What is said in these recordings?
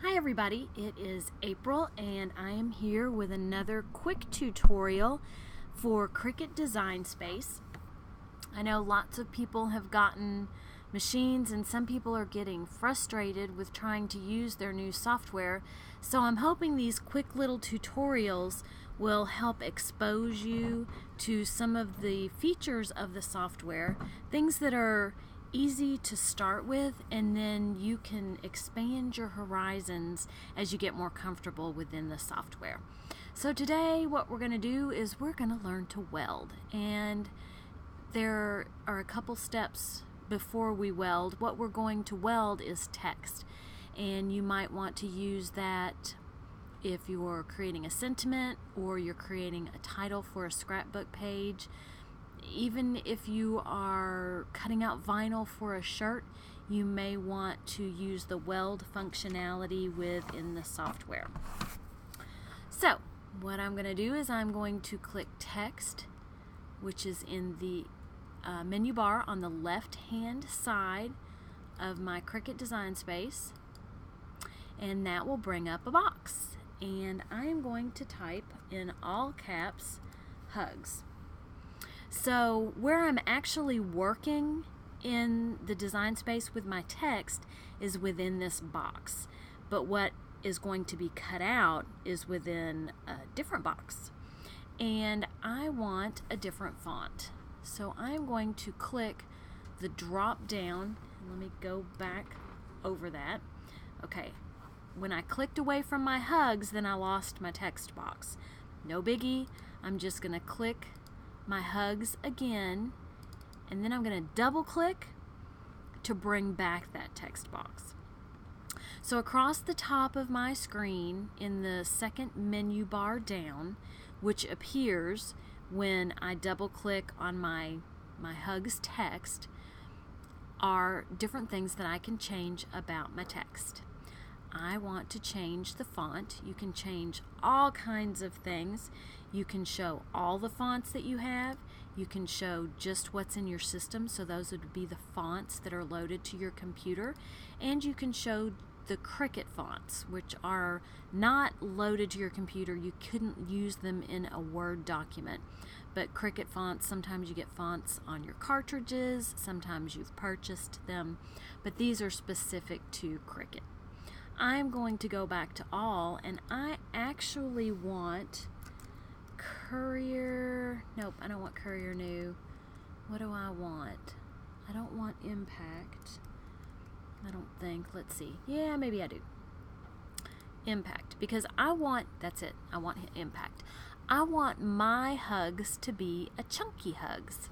Hi everybody, it is April and I am here with another quick tutorial for Cricut Design Space. I know lots of people have gotten machines and some people are getting frustrated with trying to use their new software, so I'm hoping these quick little tutorials will help expose you to some of the features of the software, things that are easy to start with, and then you can expand your horizons as you get more comfortable within the software. So today what we're going to do is we're going to learn to weld, and there are a couple steps before we weld. What we're going to weld is text, and you might want to use that if you're creating a sentiment or you're creating a title for a scrapbook page. Even if you are cutting out vinyl for a shirt, you may want to use the weld functionality within the software. So what I'm going to do is I'm going to click text, which is in the menu bar on the left hand side of my Cricut Design Space, and that will bring up a box, and I am going to type in all caps hugs. So where I'm actually working in the design space with my text is within this box, but what is going to be cut out is within a different box, and I want a different font. So I'm going to click the drop down, and let me go back over that. Okay, when I clicked away from my hugs, then I lost my text box. No biggie, I'm just going to click my hugs again, and then I'm going to double click to bring back that text box. So across the top of my screen in the second menu bar down, which appears when I double click on my hugs text, are different things that I can change about my text. I want to change the font. You can change all kinds of things. You can show all the fonts that you have. You can show just what's in your system, so those would be the fonts that are loaded to your computer. And you can show the Cricut fonts, which are not loaded to your computer. You couldn't use them in a Word document. But Cricut fonts, sometimes you get fonts on your cartridges, sometimes you've purchased them, but these are specific to Cricut. I'm going to go back to all, and I actually want Courier. Nope, I don't want Courier New. What do I want? I don't want Impact. I don't think. Let's see. Yeah, maybe I do. Impact, because I want, that's it, I want Impact. I want my hugs to be a chunky hugs.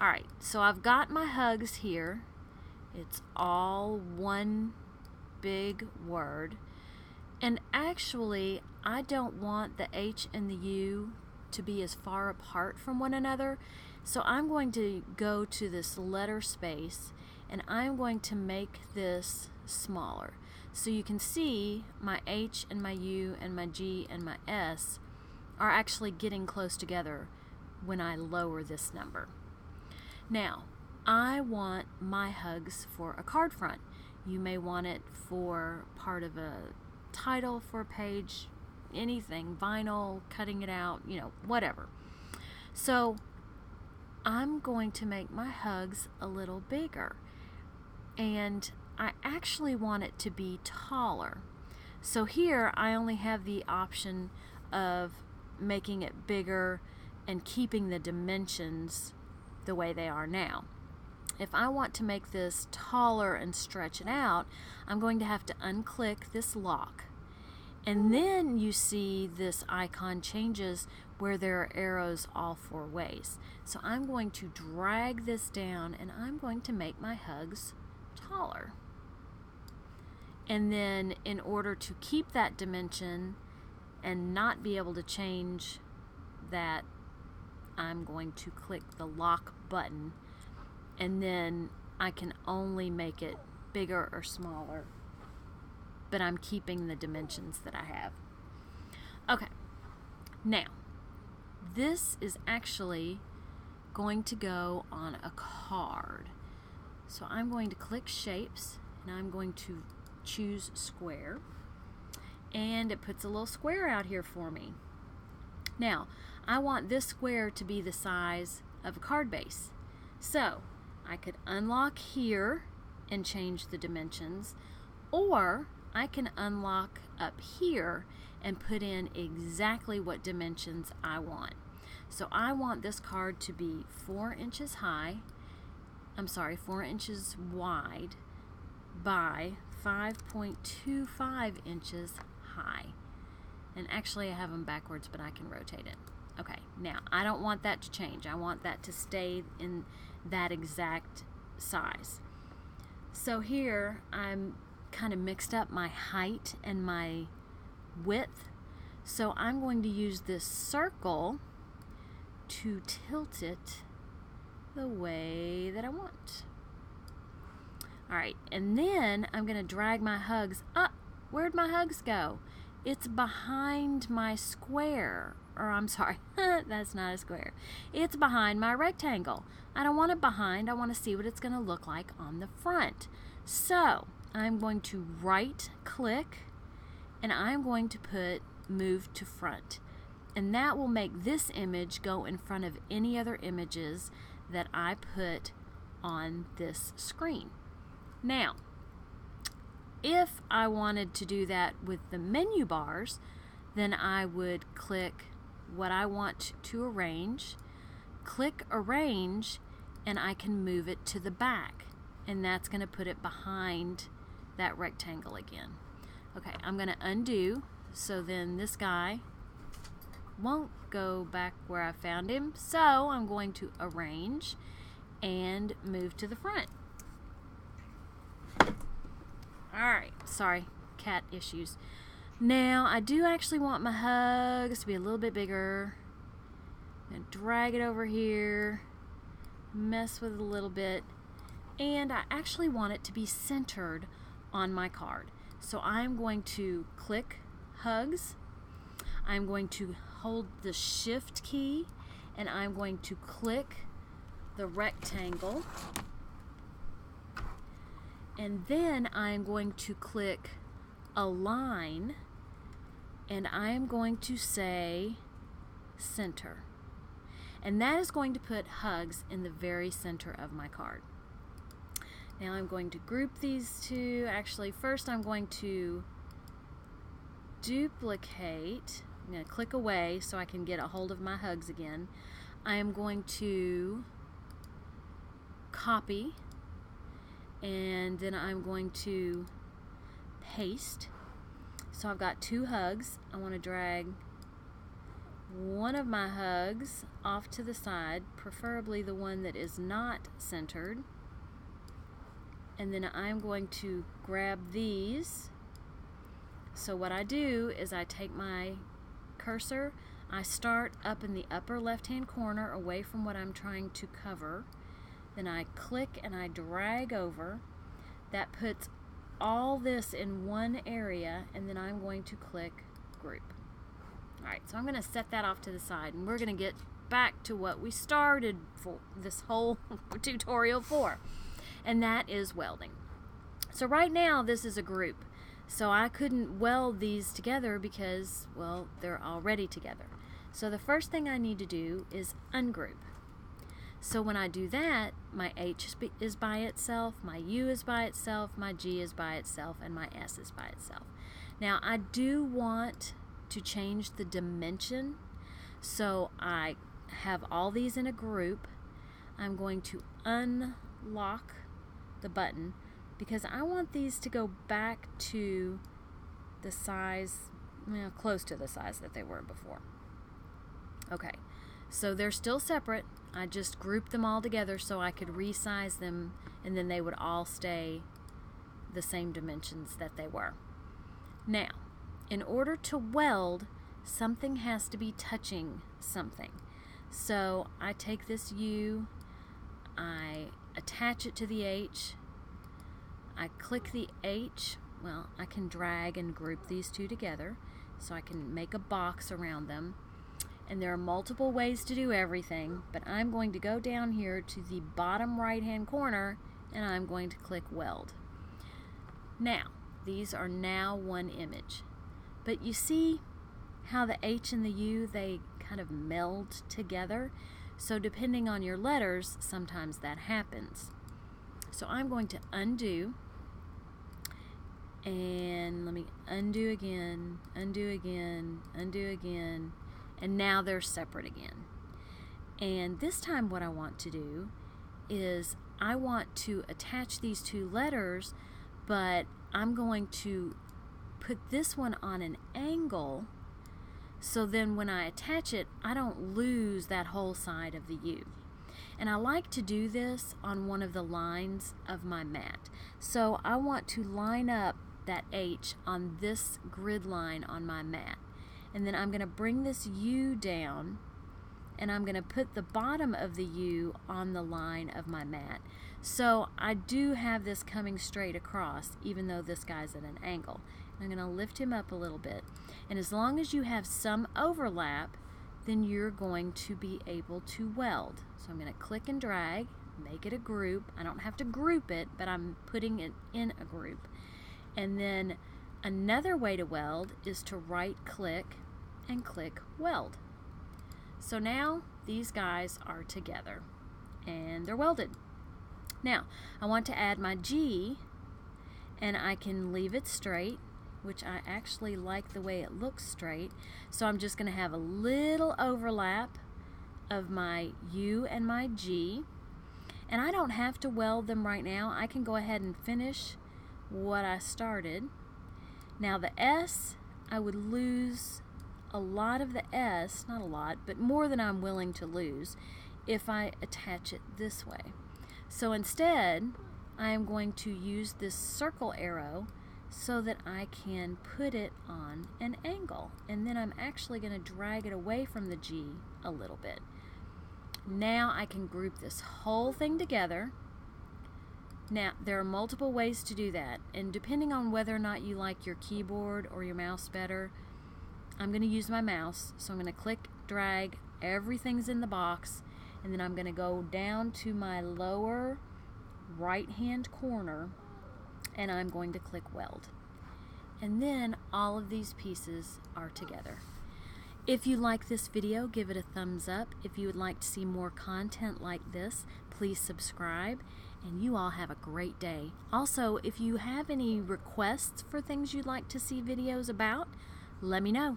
Alright, so I've got my hugs here. It's all one big word, and actually I don't want the H and the U to be as far apart from one another, so I'm going to go to this letter space and I'm going to make this smaller, so you can see my H and my U and my G and my S are actually getting close together when I lower this number. Now I want my hugs for a card front. You may want it for part of a title for a page, anything, vinyl, cutting it out, whatever. So I'm going to make my hugs a little bigger, and I actually want it to be taller. So here I only have the option of making it bigger and keeping the dimensions the way they are now. If I want to make this taller and stretch it out, I'm going to have to unclick this lock. And then you see this icon changes where there are arrows all four ways. So I'm going to drag this down, and I'm going to make my hugs taller. And then in order to keep that dimension and not be able to change that, I'm going to click the lock button, and then I can only make it bigger or smaller, but I'm keeping the dimensions that I have. Okay, now this is actually going to go on a card. So I'm going to click Shapes, and I'm going to choose square, and it puts a little square out here for me. Now, I want this square to be the size of a card base. So, I could unlock here and change the dimensions, or I can unlock up here and put in exactly what dimensions I want. So I want this card to be 4 inches wide by 5.25 inches high. And actually I have them backwards, but I can rotate it. Okay, now I don't want that to change. I want that to stay in that exact size. So here I'm kind of mixed up my height and my width. So I'm going to use this circle to tilt it the way that I want. Alright, and then I'm going to drag my hugs up. Where'd my hugs go? It's behind my square. Or I'm sorry, that's not a square. It's behind my rectangle. I don't want it behind. I want to see what it's going to look like on the front. So I'm going to right click and I'm going to put move to front. And that will make this image go in front of any other images that I put on this screen. Now, if I wanted to do that with the menu bars, then I would click what I want to arrange, click arrange, and I can move it to the back. And that's going to put it behind that rectangle again. Okay, I'm going to undo, so then this guy won't go back where I found him. So I'm going to arrange and move to the front. Alright, sorry, cat issues. Now, I do actually want my hugs to be a little bit bigger. I'm going to drag it over here, mess with it a little bit, and I actually want it to be centered on my card. So I'm going to click hugs, I'm going to hold the shift key, and I'm going to click the rectangle, and then I'm going to click align, and I'm going to say center. And that is going to put hugs in the very center of my card. Now I'm going to group these two. Actually, first I'm going to duplicate. I'm going to click away so I can get a hold of my hugs again. I am going to copy, and then I'm going to paste. So I've got 2 hugs. I want to drag one of my hugs off to the side, preferably the one that is not centered. And then I'm going to grab these. So what I do is I take my cursor, I start up in the upper left hand corner away from what I'm trying to cover. Then I click and I drag over. That puts all this in one area, and then I'm going to click group. Alright, so I'm going to set that off to the side, and we're going to get back to what we started for this whole tutorial for, and that is welding. So right now this is a group, so I couldn't weld these together because, well, they're already together. So the first thing I need to do is ungroup. So when I do that, my H is by itself, my U is by itself, my G is by itself, and my S is by itself. Now I do want to change the dimension, so I have all these in a group. I'm going to unlock the button because I want these to go back to the size, close to the size that they were before. Okay, so they're still separate. I just grouped them all together so I could resize them, and then they would all stay the same dimensions that they were. Now, in order to weld, something has to be touching something. So I take this U, I attach it to the H, I click the H. Well, I can drag and group these two together so I can make a box around them. And there are multiple ways to do everything, but I'm going to go down here to the bottom right hand corner and I'm going to click weld. Now, these are now one image. But you see how the H and the U, they kind of meld together? So depending on your letters, sometimes that happens. So I'm going to undo, and let me undo again, undo again, undo again, and now they're separate again. And this time what I want to do is I want to attach these two letters, but I'm going to put this one on an angle, so then when I attach it, I don't lose that whole side of the U. And I like to do this on one of the lines of my mat. So I want to line up that H on this grid line on my mat. And then I'm going to bring this U down, and I'm going to put the bottom of the U on the line of my mat. So I do have this coming straight across, even though this guy's at an angle. I'm going to lift him up a little bit. And as long as you have some overlap, then you're going to be able to weld. So I'm going to click and drag, make it a group. I don't have to group it, but I'm putting it in a group. And then another way to weld is to right click and click weld. So now these guys are together and they're welded. Now I want to add my G, and I can leave it straight, which I actually like the way it looks straight. So I'm just going to have a little overlap of my U and my G, and I don't have to weld them right now. I can go ahead and finish what I started. Now the S, I would lose a lot of the S, not a lot, but more than I'm willing to lose if I attach it this way. So instead, I am going to use this circle arrow so that I can put it on an angle. And then I'm actually going to drag it away from the G a little bit. Now I can group this whole thing together. Now, there are multiple ways to do that, and depending on whether or not you like your keyboard or your mouse better, I'm going to use my mouse. So I'm going to click, drag, everything's in the box, and then I'm going to go down to my lower right-hand corner, and I'm going to click weld. And then all of these pieces are together. If you like this video, give it a thumbs up. If you would like to see more content like this, please subscribe. And you all have a great day. Also, if you have any requests for things you'd like to see videos about, let me know.